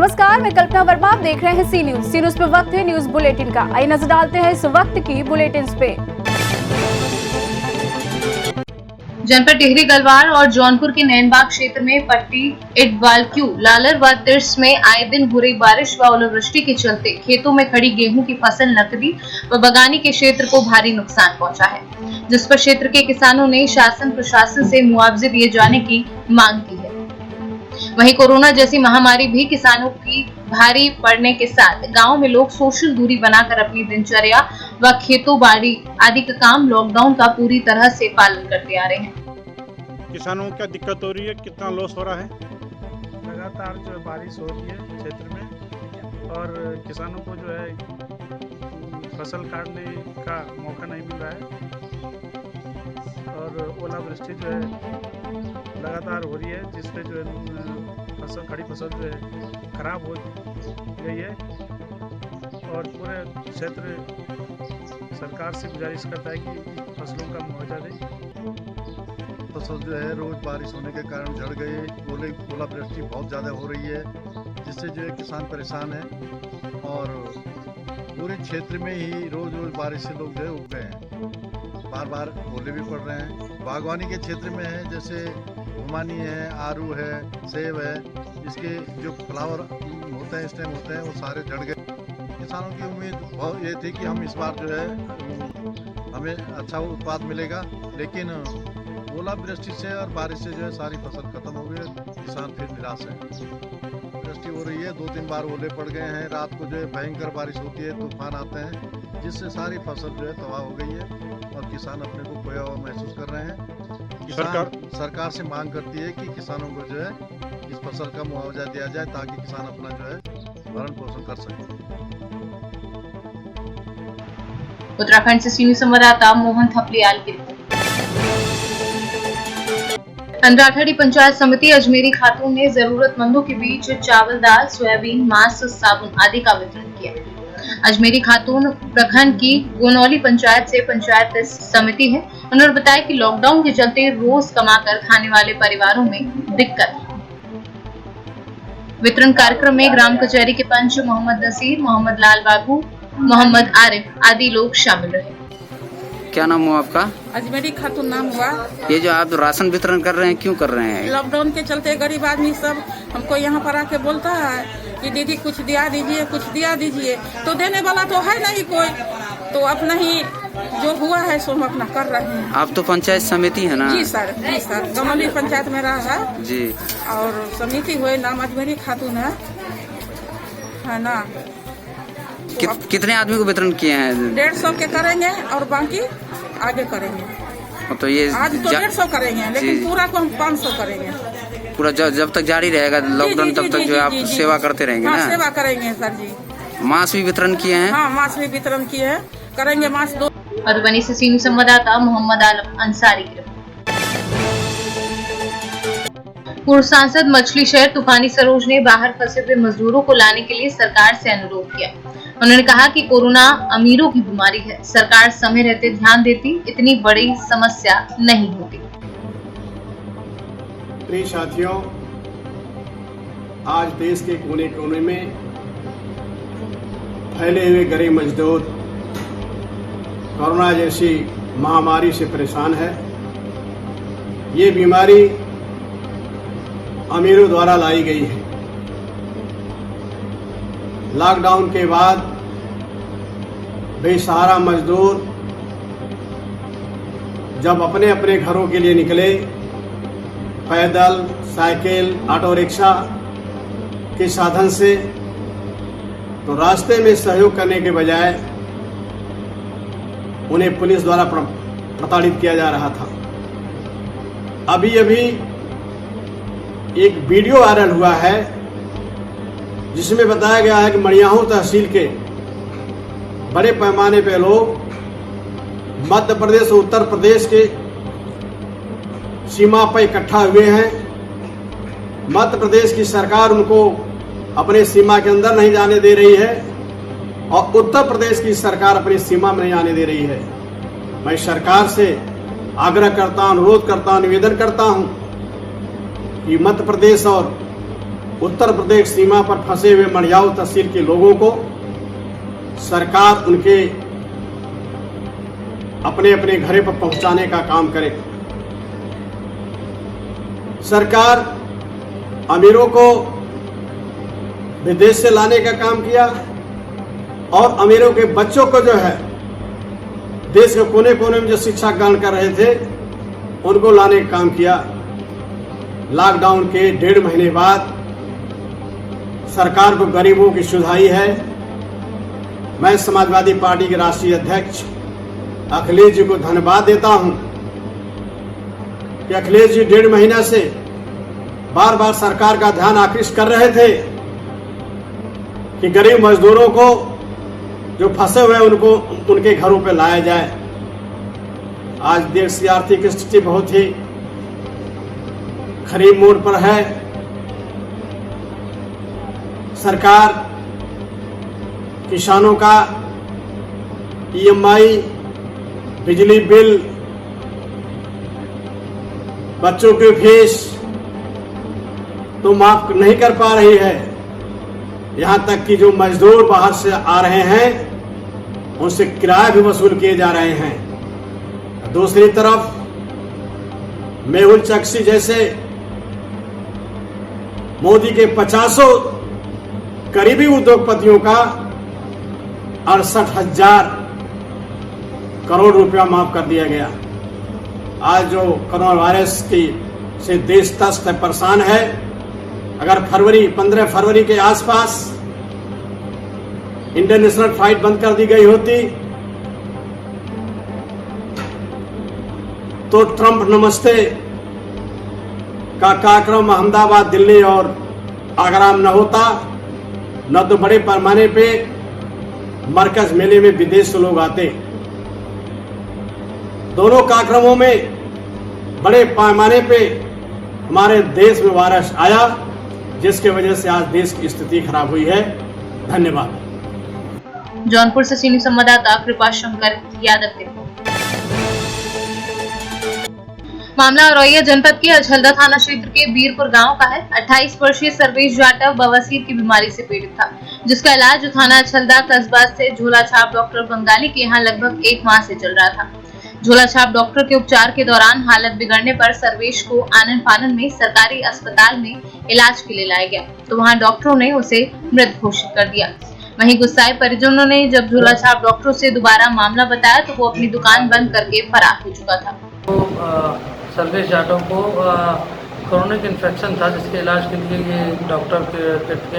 नमस्कार, मैं कल्पना वर्मा। आप देख रहे हैं सी न्यूज पे वक्त है न्यूज बुलेटिन का। आइए नजर डालते हैं इस वक्त की बुलेटिन पे। जनपद टिहरी गलवार और जौनपुर के नैनबाग क्षेत्र में पट्टी, इटवालक्यू, लालर व तिर्स में आए दिन हो रही बारिश व ओलावृष्टि के चलते खेतों में खड़ी गेहूं की फसल, नकदी व बगानी के क्षेत्र को भारी नुकसान पहुंचा है, जिस पर क्षेत्र के किसानों ने शासन प्रशासन से मुआवजे दिए जाने की मांग की है। वहीं कोरोना जैसी महामारी भी किसानों की भारी पड़ने के साथ गांव में लोग सोशल दूरी बनाकर अपनी दिनचर्या व खेतों बाड़ी आदि का काम लॉकडाउन का पूरी तरह से पालन करते आ रहे हैं। किसानों को क्या दिक्कत हो रही है, कितना लॉस हो रहा है? लगातार जो है बारिश हो रही है क्षेत्र में और किसानों को जो है फसल काटने का मौका नहीं मिल रहा है और ओलावृष्टि जो है लगातार हो रही है, जिससे जो है फसल, खड़ी फसल जो है खराब हो गई है और पूरे क्षेत्र सरकार से गुजारिश करता है कि फसलों का मुआवजा दे। फसल जो है रोज बारिश होने के कारण झड़ गई, ओलावृष्टि बहुत ज़्यादा हो रही है, जिससे जो है किसान परेशान है और पूरे क्षेत्र में ही रोज बारिश से लोग जो है उग गए हैं। बार बार ओले भी पड़ रहे हैं। बागवानी के क्षेत्र में है, जैसे खुमानी है, आरू है, सेब है, इसके जो फ्लावर होते हैं इस टाइम होते हैं वो सारे झड़ गए। किसानों की उम्मीद बहुत ये थी कि हम इस बार जो है हमें अच्छा उत्पाद मिलेगा, लेकिन ओलावृष्टि से और बारिश से जो है सारी फसल खत्म हो गई। किसान फिर निराश है। वृष्टि हो रही है, 2-3 बार ओले पड़ गए हैं, रात को जो है भयंकर बारिश होती है, तूफान आते हैं, जिससे सारी फसल जो है तबाह हो गई है और किसान अपने को खोया हुआ महसूस कर रहे हैं। सरकार से मांग करती है कि किसानों को जो है इस फसल का मुआवजा दिया जाए ताकि किसान अपना जो है भरण पोषण कर सके। उत्तराखंड से सी संवाददाता मोहन थपलियाल की रिपोर्ट। अंद्राथड़ी पंचायत समिति अजमेरी खातून ने जरूरतमंदों के बीच चावल, दाल, सोयाबीन, मास्क, साबुन आदि का वितरण किया। अजमेरी खातून प्रखंड की गोनौली पंचायत से पंचायत समिति है। उन्होंने बताया कि लॉकडाउन के चलते रोज कमाकर खाने वाले परिवारों में दिक्कत है। वितरण कार्यक्रम में ग्राम कचहरी के पंच मोहम्मद नसीर, मोहम्मद लाल बाबू, मोहम्मद आरिफ आदि लोग शामिल रहे। क्या नाम हुआ आपका? अजमेरी खातून नाम हुआ। ये जो आप राशन वितरण कर रहे हैं, क्यों कर रहे हैं? लॉकडाउन के चलते गरीब आदमी सब हमको यहाँ पर आके बोलता है कि दीदी कुछ दिया दीजिए, कुछ दिया दीजिए, तो देने वाला तो है नहीं कोई, तो अपना ही जो हुआ है सो हम अपना कर रहे हैं। आप तो पंचायत समिति है ना? जी सर, गमौली पंचायत में रहा है जी, और समिति हुए नाम अजमेरी खातून है ना। कितने आदमी को वितरण किए हैं? 150 के करेंगे और बाकी आगे करेंगे। तो ये आज तो 150 करेंगे, लेकिन पूरा को हम 500 करेंगे। पूरा जब तक जारी रहेगा लॉकडाउन तब तक जो आप सेवा करते रहेंगे ना? सेवा करेंगे सर जी। मास्क भी वितरण किए हैं? हाँ, मास्क भी वितरण किए हैं, करेंगे मास्क 2। मधुबनी से सी संवाददाता मोहम्मद आलम अंसारी की रिपोर्ट। पूर्व सांसद मछली शहर तूफानी सरोज ने बाहर फंसे हुए मजदूरों को लाने के लिए सरकार से अनुरोध किया। उन्होंने कहा कि कोरोना अमीरों की बीमारी है, सरकार समय रहते ध्यान देती इतनी बड़ी समस्या नहीं होती। प्रिय साथियों, आज देश के कोने कोने में फैले हुए गरीब मजदूर कोरोना जैसी महामारी से परेशान है। ये बीमारी अमीरों द्वारा लाई गई है। लॉकडाउन के बाद बेसहारा मजदूर जब अपने अपने घरों के लिए निकले, पैदल, साइकिल, ऑटो रिक्शा के साधन से, तो रास्ते में सहयोग करने के बजाय उन्हें पुलिस द्वारा प्रताड़ित किया जा रहा था। अभी एक वीडियो वायरल हुआ है जिसमें बताया गया है कि मड़ियाहू तहसील के बड़े पैमाने पे लोग मध्य प्रदेश और उत्तर प्रदेश के सीमा पर इकट्ठा हुए हैं। मध्य प्रदेश की सरकार उनको अपने सीमा के अंदर नहीं जाने दे रही है और उत्तर प्रदेश की सरकार अपनी सीमा में नहीं आने दे रही है। मैं सरकार से आग्रह करता हूं, अनुरोध करता हूं, निवेदन करता हूं कि मध्य प्रदेश और उत्तर प्रदेश सीमा पर फंसे हुए मढ़ियाऊ तहसील के लोगों को सरकार उनके अपने अपने घरों पर पहुंचाने का काम करे। सरकार अमीरों को विदेश से लाने का काम किया और अमीरों के बच्चों को जो है देश के कोने कोने में जो शिक्षा ग्रहण कर रहे थे उनको लाने का काम किया। लॉकडाउन के 1.5 महीने बाद सरकार को गरीबों की सुधाई है। मैं समाजवादी पार्टी के राष्ट्रीय अध्यक्ष अखिलेश जी को धन्यवाद देता हूं कि अखिलेश जी 1.5 महीना से बार बार सरकार का ध्यान आकृष्ट कर रहे थे कि गरीब मजदूरों को जो फंसे हुए उनको उनके घरों पे लाया जाए। आज देश की आर्थिक स्थिति बहुत ही खरीब मोड़ पर है। सरकार किसानों का EMI, बिजली बिल, बच्चों की फीस तो माफ नहीं कर पा रही है। यहां तक कि जो मजदूर बाहर से आ रहे हैं उनसे किराया भी वसूल किए जा रहे हैं। दूसरी तरफ मेहुल चोकसी जैसे मोदी के 50 करीबी उद्योगपतियों का 68,000 करोड़ रुपया माफ कर दिया गया। आज जो कोरोना वायरस की से देश तस्त है, परेशान है। अगर 15 फरवरी के आसपास इंटरनेशनल फ्लाइट बंद कर दी गई होती तो ट्रंप नमस्ते का कार्यक्रम अहमदाबाद, दिल्ली और आगरा में न होता, न तो बड़े पैमाने पे मरकज मेले में विदेश से लोग आते। दोनों कार्यक्रमों में बड़े पैमाने पे हमारे देश में वायरस आया, जिसके वजह से आज देश की स्थिति खराब हुई है। धन्यवाद। जौनपुर से सीनियर संवाददाता कृपा शंकर यादव की रिपोर्ट। मामला औरैया जनपद के अछलदा थाना क्षेत्र के बीरपुर गांव का है। 28 वर्षीय सर्वेश जाटव बवासीर की बीमारी से पीड़ित था, जिसका इलाज थाना अछलदा कस्बा से झोला छाप डॉक्टर बंगाली के यहाँ लगभग 1 माह से चल रहा था। झोला छाप डॉक्टर के उपचार के दौरान हालत बिगड़ने पर सर्वेश को आनन फानन में सरकारी अस्पताल में इलाज के लिए लाया गया, तो वहां डॉक्टरों ने उसे मृत घोषित कर दिया। वहीं गुस्साए परिजनों ने जब झोला छाप डॉक्टरों से दोबारा मामला बताया तो वो अपनी दुकान बंद करके फरार हो चुका था। तो सर्वेश जाटव को क्रोनिक इन्फेक्शन था, जिसके इलाज के लिए ये डॉक्टर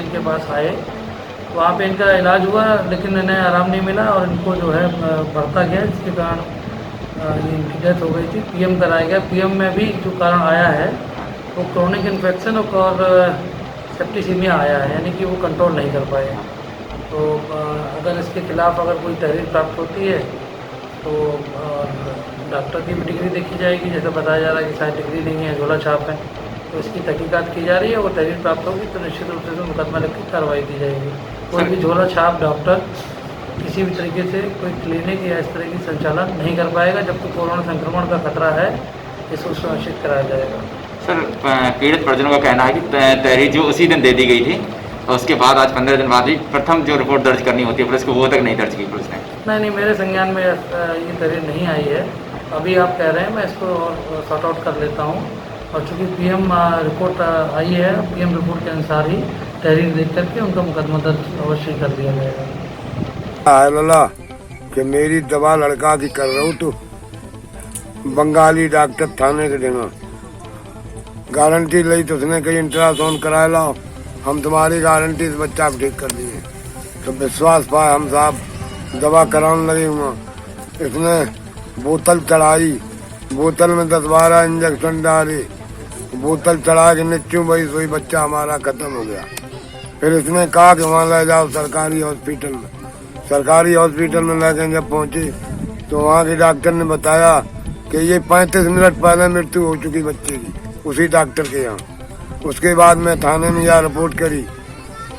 के पास आए। वहाँ पे इनका इलाज हुआ, लेकिन इन्हें आराम नहीं मिला और इनको जो है बढ़ता गया, जिसके कारण इनकी डेथ हो गई थी। PM कराया गया। PM में भी जो कारण आया है वो क्रोनिक इन्फेक्शन और सेप्टिसीमिया आया है, यानी कि वो कंट्रोल नहीं कर पाए। तो अगर इसके खिलाफ अगर कोई तहरीर प्राप्त होती है तो डॉक्टर की भी डिग्री देखी जाएगी। जैसे बताया जा रहा है कि शायद डिग्री नहीं है, झोला छाप है, तो इसकी तहकीकात की जा रही है। वो तहरीर प्राप्त होगी तो निश्चित रूप से मुकदमा लिख के कार्रवाई की जाएगी। कोई भी झोला छाप डॉक्टर किसी भी तरीके से कोई क्लिनिक या इस तरह की संचालन नहीं कर पाएगा जब तक कोरोना संक्रमण का खतरा है, इसको सुनिश्चित कराया जाएगा। सर, पीड़ित परिजनों का कहना है कि तहरीर जो उसी दिन दे दी गई थी और उसके बाद आज 15 दिन बाद ही प्रथम जो रिपोर्ट दर्ज करनी होती है पुलिस को, वो तक नहीं दर्ज की पुलिस ने। नहीं, मेरे संज्ञान में ये तहरीर नहीं आई है। अभी आप कह रहे हैं, मैं इसको सॉर्ट आउट कर लेता हूँ। और चूँकि PM रिपोर्ट आई है, PM रिपोर्ट के अनुसार ही तहरीर देख करके उनका मुकदमा दर्ज अवश्य कर दिया जाएगा। लला कि मेरी दवा लड़का की कर रहा हूँ, तो बंगाली डॉक्टर थाने के देना गारंटी ली तो उसने कहीं अल्ट्रासाउंड कराए लाओ, हम तुम्हारी गारंटी से बच्चा ठीक कर दिए। तो विश्वास पाए हम साहब दवा कराने लगे हुआ। इसने बोतल चढ़ाई, बोतल में 10-12 इंजेक्शन डाले, बोतल चढ़ा के नीचे वही सोई बच्चा हमारा खत्म हो गया। फिर इसने कहा कि वहाँ ले जाओ सरकारी हॉस्पिटल में। सरकारी हॉस्पिटल में लेके जब पहुंचे तो वहाँ के डॉक्टर ने बताया कि ये 35 मिनट पहले मृत्यु हो चुकी बच्चे की, उसी डॉक्टर के यहाँ। उसके बाद मैं थाने में यह रिपोर्ट करी।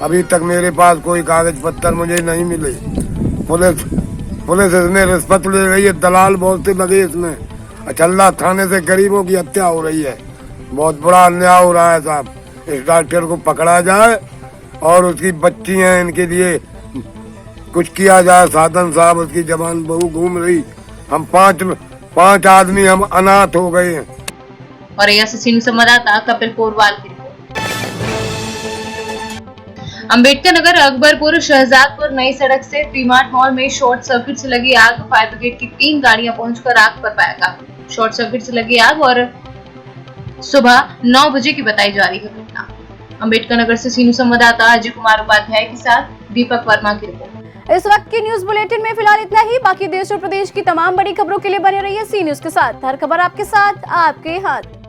अभी तक मेरे पास कोई कागज पत्तर मुझे नहीं मिले। पुलिस इसमें रिश्वत ले रही है, दलाल बहुत से लगे इसमें। अछलदा थाने से गरीबों की हत्या हो रही है, बहुत बड़ा अन्याय हो रहा है साहब। इस डॉक्टर को पकड़ा जाए और उसकी बच्ची हैं, इनके लिए कुछ किया जाए। साधन साहब, उसकी जवान बहू घूम रही, हम पांच आदमी हम अनाथ हो गए हैं। और एएससी संवाददाता कपिल पोरवाल की रिपोर्ट। अंबेडकर नगर अकबरपुर शहजादपुर नई सड़क से टी-मार्ट मॉल में शॉर्ट सर्किट से लगी आग। फायर ब्रिगेड की 3 गाड़ियां पहुंचकर आग पर पाया काबू। शॉर्ट सर्किट से लगी आग और सुबह 9 बजे की बताई जा रही है घटना। अंबेडकर नगर से सीनू संवाददाता अजय कुमार उपाध्याय के साथ दीपक वर्मा की रिपोर्ट। इस वक्त की न्यूज बुलेटिन में फिलहाल इतना ही। बाकी देश और प्रदेश की तमाम बड़ी खबरों के लिए बने रहिए सी न्यूज के साथ। हर खबर आपके साथ, आपके हाथ।